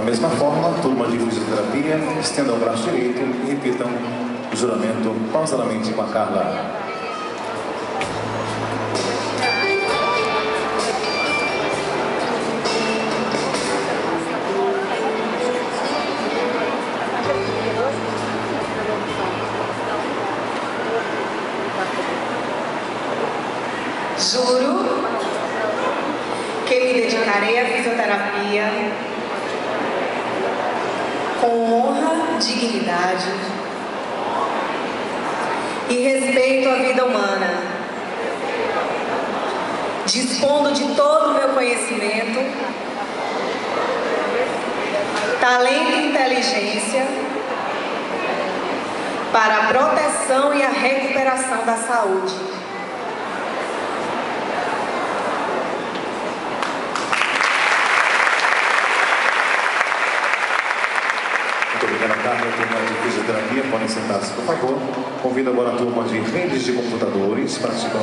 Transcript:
Da mesma forma, turma de fisioterapia, estenda o braço direito e repitam o juramento pausadamente com a Carla. Juro que me dedicarei à fisioterapia com honra, dignidade e respeito à vida humana, dispondo de todo o meu conhecimento, talento e inteligência para a proteção e a recuperação da saúde. Muito obrigado, Carla. Turma de fisioterapia, podem sentar-se, por favor. Convido agora a turma de redes de computadores para se colocar.